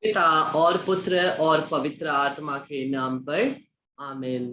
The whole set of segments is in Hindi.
पिता और पुत्र और पवित्र आत्मा के नाम पर आमीन।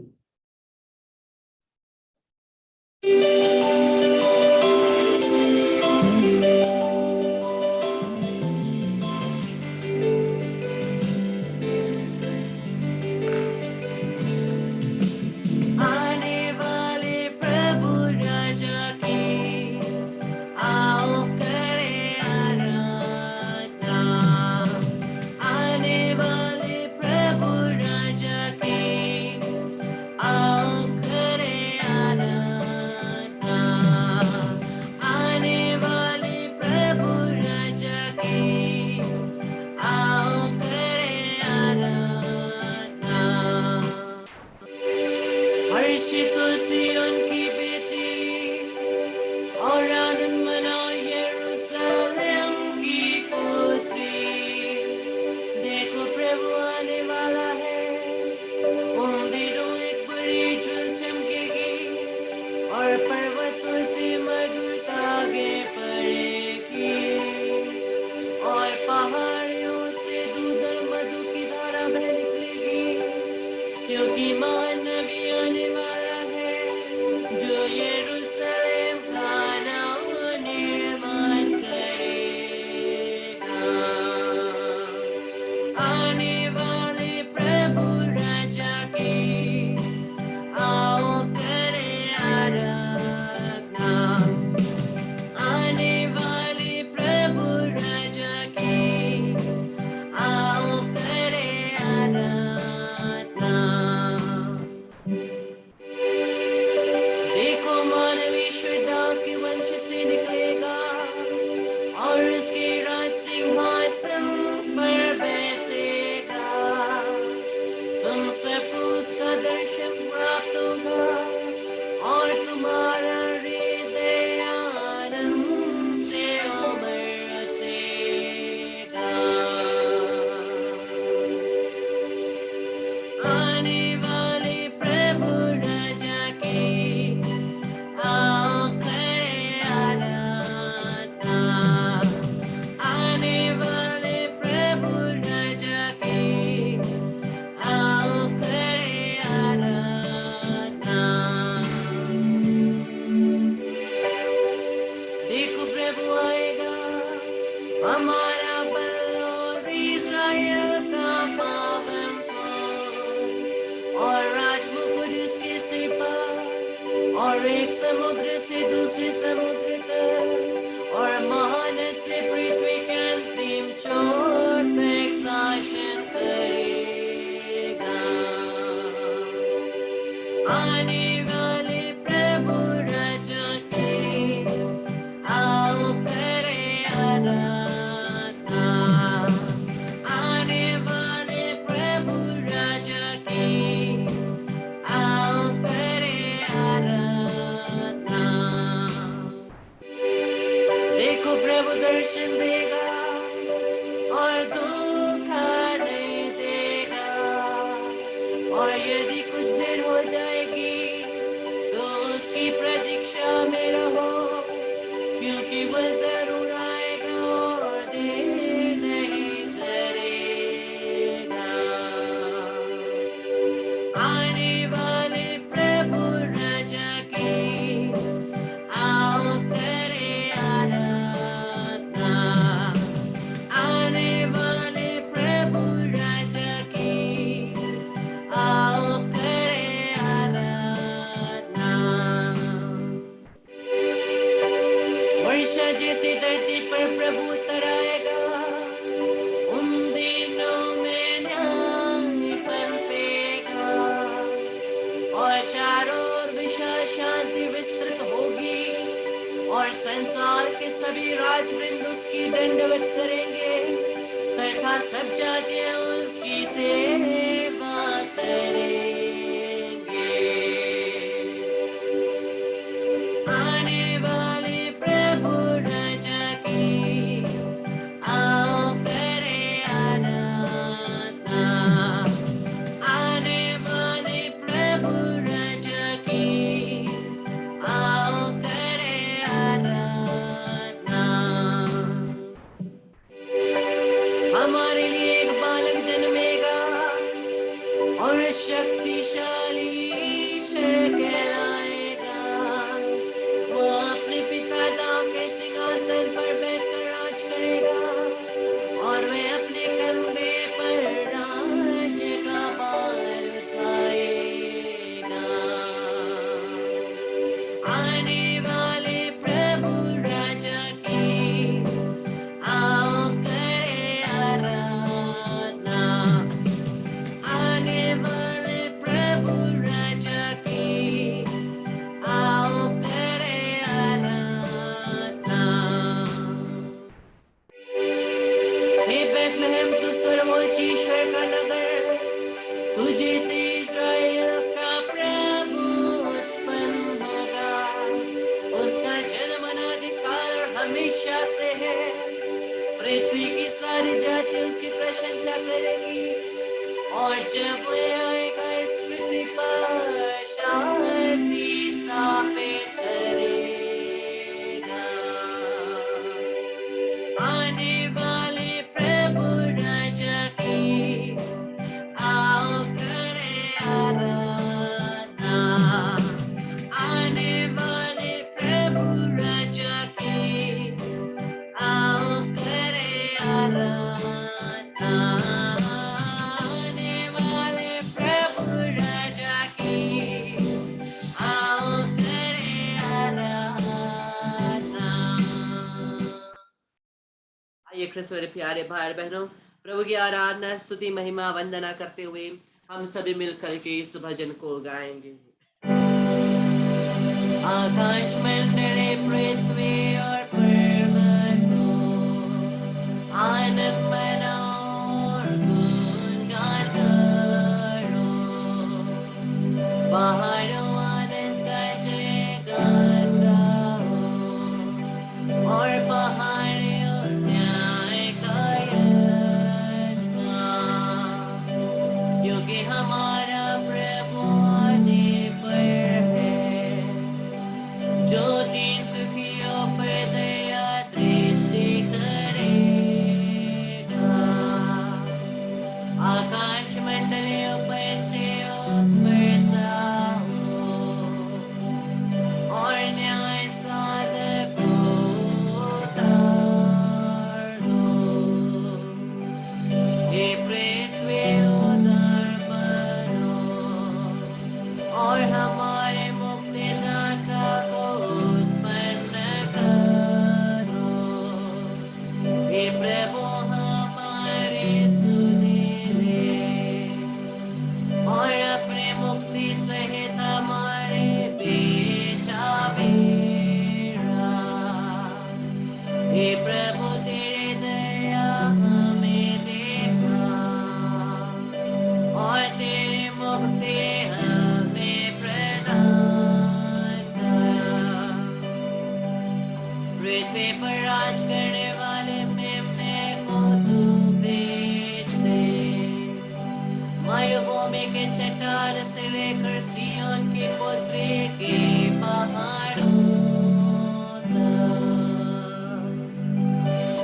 हमारे लिए एक बेथलेहम तू सर्वोच्च ईश्वर का नगर, तुझे से इस्राएल का प्रभु उत्पन्न होगा। उसका जन्म अनादिकाल हमेशा से है, पृथ्वी की सारी जाति उसकी प्रशंसा करेगी। और जब वह आएगा इस पृथ्वी पर शांति स्थापित करेगा। आने वाले प्रभु राजा की आओ करे आराधना। आने वाले प्रभु राजा की आओ करे आराधना। आने वाले प्रभु राजा की आओ करे आराधना। आइए ख्रिस्त मेरे प्यारे भाई बहनों, प्रभु की आराधना स्तुति महिमा वंदना करते हुए हम सभी मिलकर के इस भजन को गाएंगे। आकाश मंडले पृथ्वी और पर्वतों आनंद मनाओ और गुणगान करो। पहाड़ों आनंद का जयगान गाओ और पहाड़ियों न्याय का यश गाओ। क्योंकि हमारा प्रभु आने पर है, जो दीन दुखियों पर दया दृष्टि करेगा। आकाश मंडलियों पर से उस पर साओ और न्याय साधक को उतार दो। हे पृथ्वी उदार बनो और हमारे मुक्तिदाता को उत्पन्न करो। हे प्रभु हमारे सुधीरे और अपने मुक्ति सहित हमारे बीच आवेरा। हे प्रभु तेरे दया हमें देखा और तेरी मुक्ति हमें प्रदान करा। पृथ्वी पर राज करने वाले मेमने को तू भेज दे। मरुभूमि के चट्टान से लेकर सिय्योन की पुत्री के पहाड़ों तक।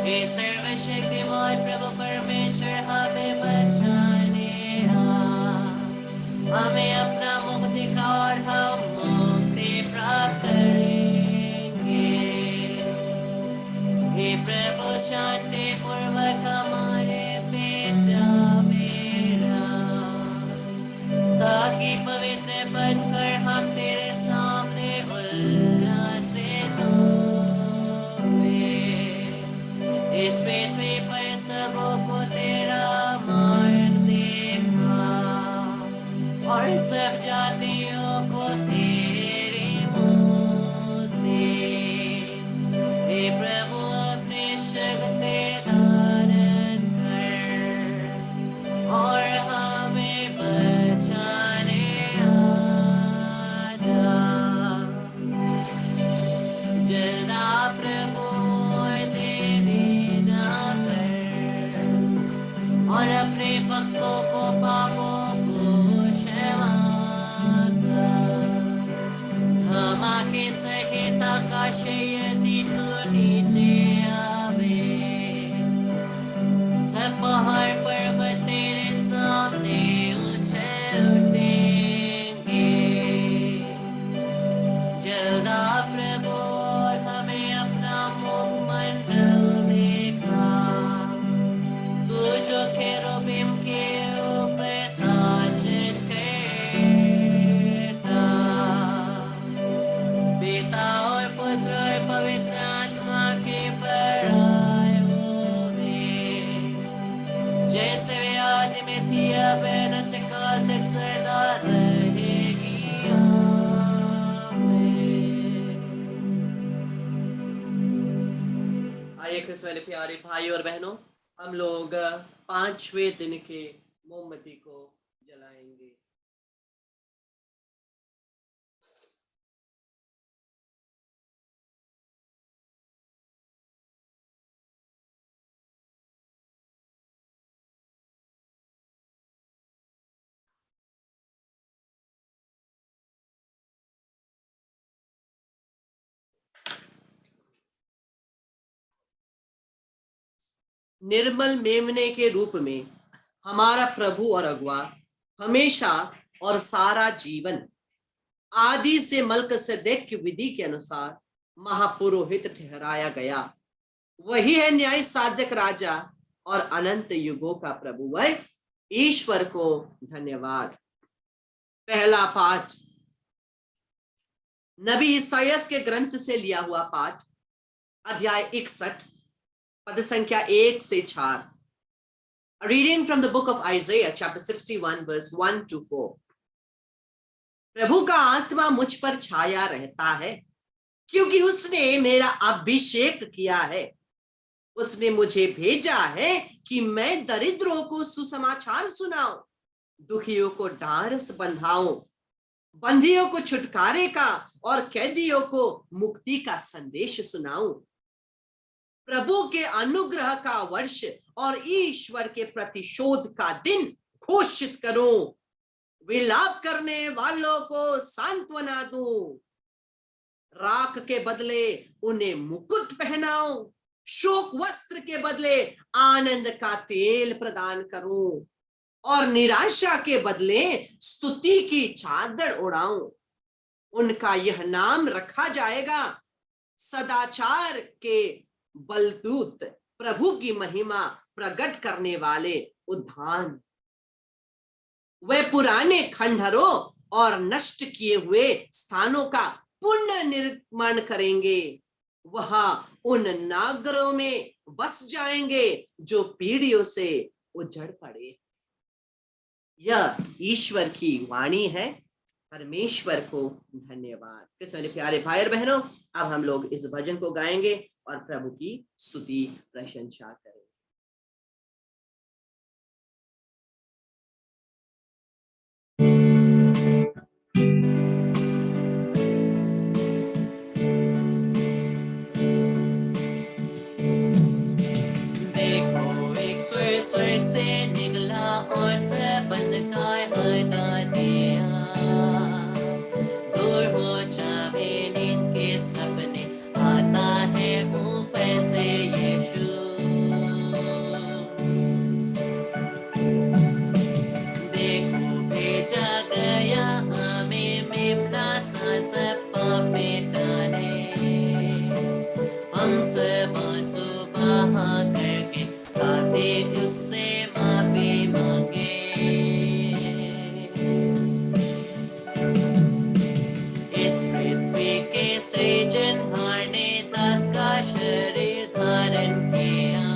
हे सर्वशक्तिमान प्रभु परमेश्वर हमें बचाने आ। हमें अपना मुख दिखा और हम मुक्ति प्राप्त करेंगे। हे प्रभु शांति पूर्वक हमारे बीच आवेरा, ताकि पवित्र बनकर हम तेरे सामने उल्लासित होवे। इस पृथ्वी पर सबों को तेरा मार्ग देखा और सब जातियों को तेरी मुक्ति। हे प्रभु अपनी शक्ति धारण कर और हमें बचाने आजा। जल्द आ प्रभु और दे देना कर और अपने भक्तों को पापों को क्षमा कर। धमाके सहित आकाश यदि तू नीचे आवे, सब पहाड़ पर्वत तेरे सामने उछल उठेंगे। जल्द आ प्रभु और हमें अपना मुखमंडल देखा। तू जो केरूबिम के ऊपर साजन करता, पिता और पुत्र और पवित्र आत्मा के पराए होवे। जैसे वे आदि में थी अब अनंत काल तक सदा रहेगी। आइए ख्रिस्त वाले प्यारे भाई और बहनों, हम लोग 5वें दिन के मोमबत्ती को जलाएंगे। निर्मल मेमने के रूप में हमारा प्रभु और अगुआ हमेशा और सारा जीवन आदि से मल्कसेदेक की विधि के अनुसार महापुरोहित ठहराया गया। वही है न्याय साधक राजा और अनंत युगों का प्रभु। वह ईश्वर को धन्यवाद। पहला पाठ नबी ईसायास के ग्रंथ से लिया हुआ पाठ, अध्याय 61, पद संख्या 1 से 4। Reading from the book of Isaiah chapter 61 verse 1 to 4। प्रभु का आत्मा मुझ पर छाया रहता है, क्योंकि उसने मेरा अभिषेक किया है। उसने मुझे भेजा है कि मैं दरिद्रों को सुसमाचार सुनाऊं, दुखियों को ढाढ़स बंधाऊं, बंदियों को छुटकारे का और कैदियों को मुक्ति का संदेश सुनाऊं। प्रभु के अनुग्रह का वर्ष और ईश्वर के प्रतिशोध का दिन घोषित करूं। विलाप करने वालों को सांत्वना दूं, राख के बदले उन्हें मुकुट पहनाऊं, शोक वस्त्र के बदले आनंद का तेल प्रदान करूं और निराशा के बदले स्तुति की चादर उड़ाऊं। उनका यह नाम रखा जाएगा, सदाचार के बलदूत, प्रभु की महिमा प्रकट करने वाले उद्धान। वे पुराने खंडहरों और नष्ट किए हुए स्थानों का पुनर्निर्माण करेंगे। वहां उन नागरों में बस जाएंगे जो पीढ़ियों से उजड़ पड़े। यह ईश्वर की वाणी है। परमेश्वर को धन्यवाद। मेरे प्यारे भाई और बहनों, अब हम लोग इस भजन को गाएंगे और प्रभु की स्तुति प्रशंसा करेंगे। स्वर्ग से निकला और सबंध का हटा दिया। दूर हो जावे नींद के सपने, आता है ऊपर से यीशु। देखो भेजा गया हमें मेमना सा सब मिटाने। हम सब सुबह करके साथे उससे माफी मांगे। इस पृथ्वी के सृजनहार ने दास का शरीर धारण किया,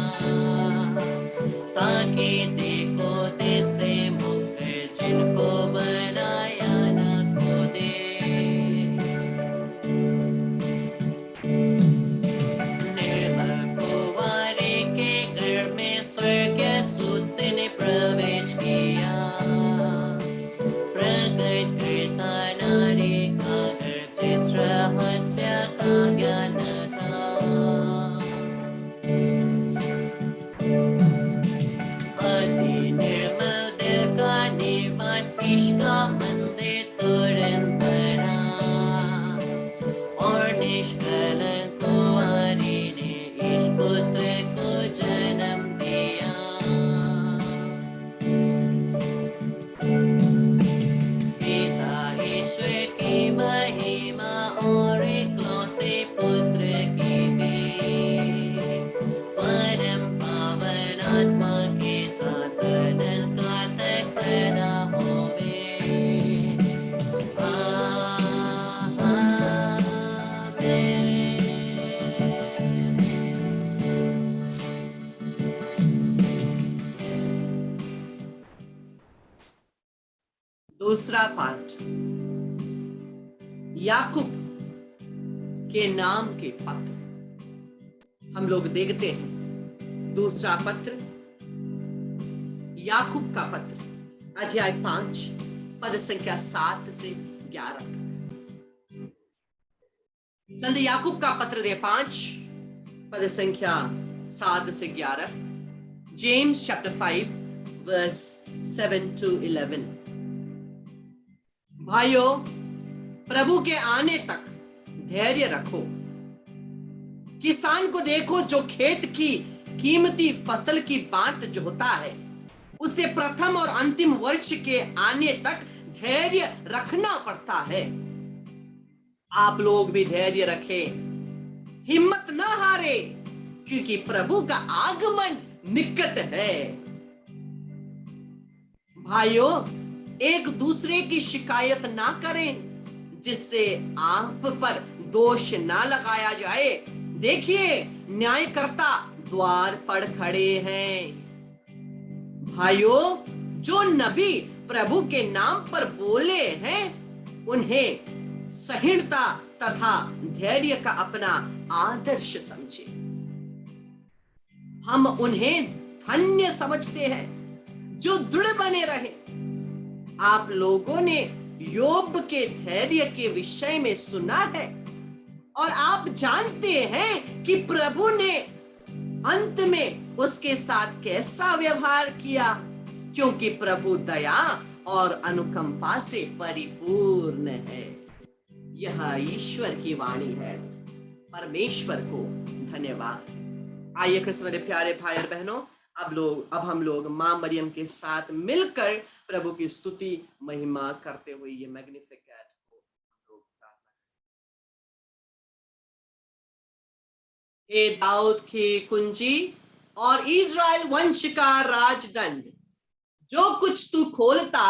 ताकि देखो दे से मुक्त जिनको बनाया न खो दे। स्वर्ग सूत ने प्रवेश किया, प्रकट करता नारी का घर जिस रहस्य का ज्ञान था। अति निर्मल दिल का निवास इसका मंदिर तुरंत बना, और निष्कलंक कुंवारी ने इस पुत्र को जन्म दिया। पिता ईश्वर की महिमा और इकलौते पुत्र की भी, परम पावन आत्मा के साथ अनंत काल तक सदा होवे। दूसरा पाठ, याकूब के नाम के पत्र। हम लोग देखते हैं दूसरा पत्र याकूब का पत्र अध्याय 5 पद संख्या 7 से 11। संत याकूब का पत्र अध्याय 5 पद संख्या 7 से 11। James chapter 5 verse 7 to 11। भाइयों, प्रभु के आने तक धैर्य रखो। किसान को देखो जो खेत की कीमती फसल की बांट जोता है, उसे प्रथम और अंतिम वर्ष के आने तक धैर्य रखना पड़ता है। आप लोग भी धैर्य रखें, हिम्मत न हारे, क्योंकि प्रभु का आगमन निकट है। भाइयों, एक दूसरे की शिकायत ना करें, जिससे आप पर दोष ना लगाया जाए। देखिए, न्यायकर्ता द्वार पर खड़े हैं। भाइयों, जो नबी प्रभु के नाम पर बोले हैं, उन्हें सहिष्णुता तथा धैर्य का अपना आदर्श समझे। हम उन्हें धन्य समझते हैं जो दृढ़ बने रहे। आप लोगों ने योब के धैर्य के विषय में सुना है, और आप जानते हैं कि प्रभु ने अंत में उसके साथ कैसा व्यवहार किया, क्योंकि प्रभु दया और अनुकंपा से परिपूर्ण है। यह ईश्वर की वाणी है। परमेश्वर को धन्यवाद। आइए कृष्ण मेरे प्यारे भाई और बहनों, अब हम लोग मां मरियम के साथ मिलकर प्रभु की स्तुति महिमा करते हुए ये मैग्निफिकेट को लोग प्रार्थना करें। हे दाऊद की कुंजी और इज़राइल वंश का राजदंड, जो कुछ तू खोलता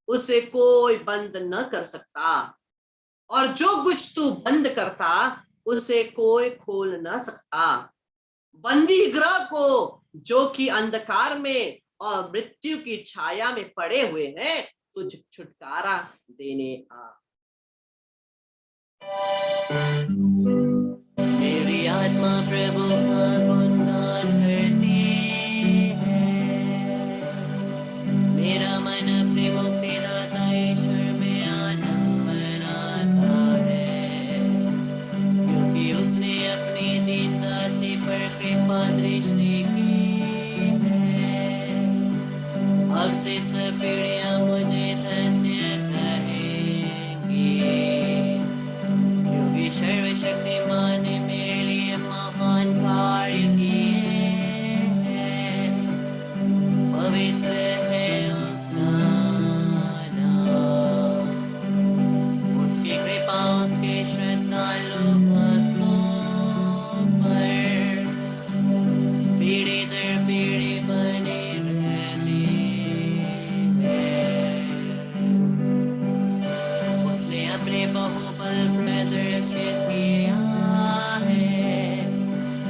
उसे कोई बंद न कर सकता, और जो कुछ तू बंद करता उसे कोई खोल न सकता। बंदी गृह को जो कि अंधकार में और मृत्यु की छाया में पड़े हुए हैं, तुझ छुटकारा देने आ। मेरी आत्मा प्रभु का गुणगान करती है, मेरा मन अपने मुक्तिदाता ईश्वर में आनंद मनाता है, क्योंकि उसने अपनी दीन दासी पर कृपा दृष्टि की है। अब से सब पीढ़ियां मुझे धन्य कहेंगी, क्योंकि सर्वशक्तिमान ने मेरे लिए महान कार्य किए हैं। पवित्र है उसका नाम, उसकी कृपा उसके श्रद्धालु भक्तों पर पीढ़ी दर पीढ़ी बने रहती है। उसने अपने बहुबल प्रदर्शित किया है,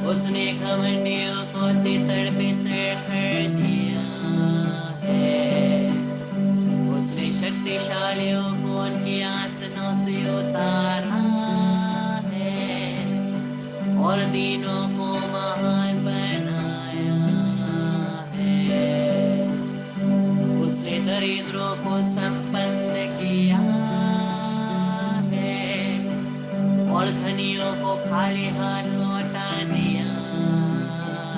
उसने घमंडियों को तितर बितर कर दिया है। उसने शक्तिशालियों को उनके आसनों से उतारा है, और दीनों को महान बनाया है। उसने दरिद्रों को संपन्न किया है, और धनियों को खाली हाथ लौटा दिया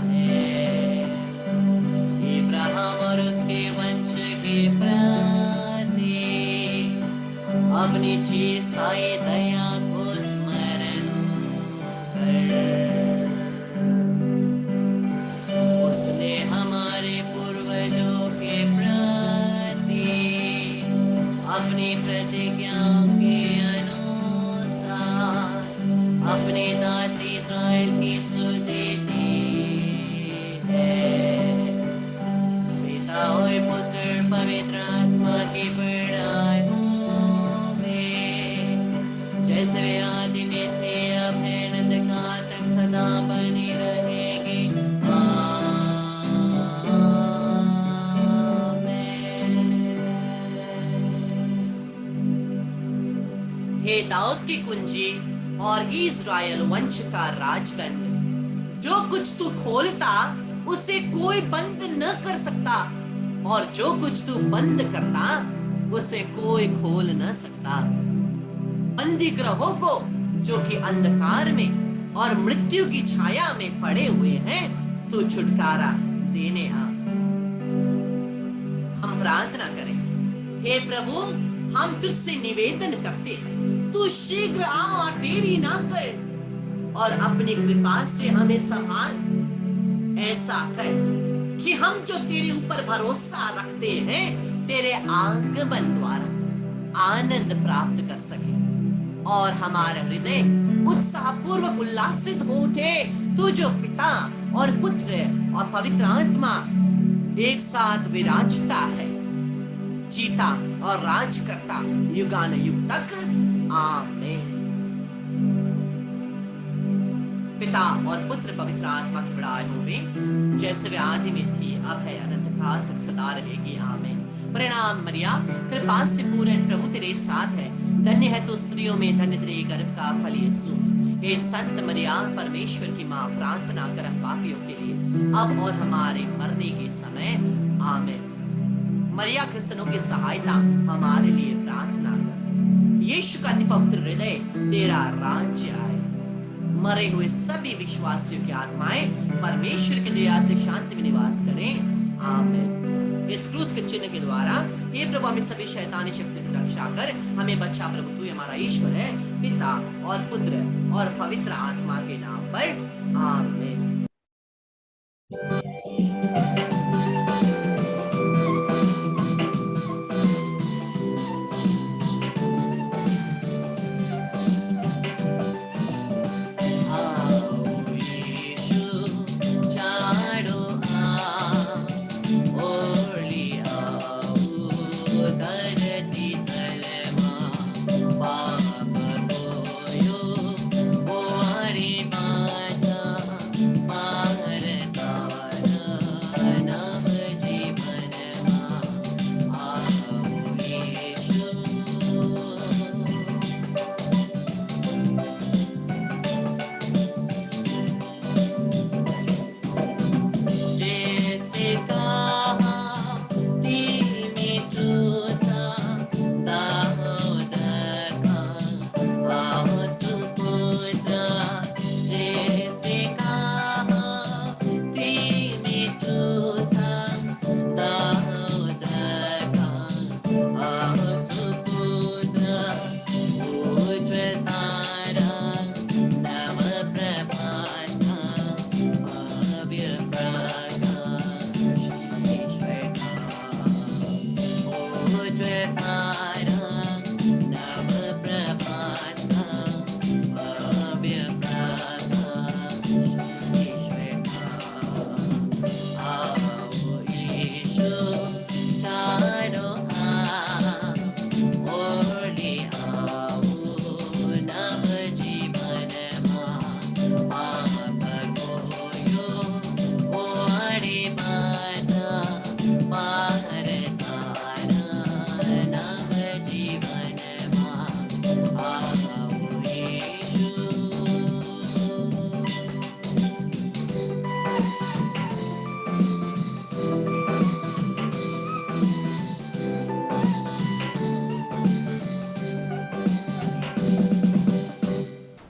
है। इब्राहिम और उसके वंश के प्रति अपनी चिरस्थायी दया को स्मरण कर। उसने हमारे पूर्वजों के प्रति अपनी प्रतिज्ञा के अनुसार अपने दास इस्राएल की सुधि दी है। पिता और पुत्र पवित्र आत्मा की बड़ाई होवे, जैसे वे आदि में थे, अब है, अनंतकाल तक सदा बनी रहेगी। हे दाऊद की कुंजी और इज़राइल वंश का राजदंड, जो कुछ तू खोलता उसे कोई बंद न कर सकता, और जो कुछ तू बंद करता उसे कोई खोल न सकता। बंदी ग्रहों को जो कि अंधकार में और मृत्यु की छाया में पड़े हुए हैं, तू छुटकारा देने आ। हम प्रार्थना करें, हे प्रभु, हम तुझसे निवेदन करते हैं, तू शीघ्र आ और देरी ना कर और अपनी कृपा से हमें संभाल। ऐसा कर कि हम जो तेरे ऊपर भरोसा रखते हैं, तेरे आगमन द्वारा आनंद प्राप्त कर सके और हमारा हृदय उत्साह पूर्वक उल्लासित हो उठे। तू जो पिता और पुत्र और पवित्र आत्मा एक साथ विराजता है, जीता और राज करता युगान युग तक। आमीन। पिता और पुत्र पवित्र आत्मा की बड़ाई होवे, जैसे वे आदि में थी, अब है, अनंत काल तक सदा रहेगी। आमीन। प्रणाम मरिया, कृपा से पूर्ण प्रभु तेरे साथ है, धन्य है तू स्त्रियों में, धन्य तेरे गर्भ का फल यीशु। हे संत मरिया, परमेश्वर की माँ, प्रार्थना कर हम पापियों के लिए, अब और हमारे मरने के समय। आमीन। मरिया क्रिस्तनों की सहायता हमारे लिए प्रार्थना कर। यीशु का अति पवित्र हृदय, तेरा राज्य आए। मरे हुए सभी विश्वासियों की आत्माएं परमेश्वर की दया से शांति में निवास करें। आमीन। इस क्रूस के चिन्ह के द्वारा हे प्रभु, हमें सभी शैतानी शक्ति से रक्षा कर हमें बचा। प्रभु, तू हमारा ईश्वर है, पिता और पुत्र और पवित्र आत्मा के नाम पर। आमीन।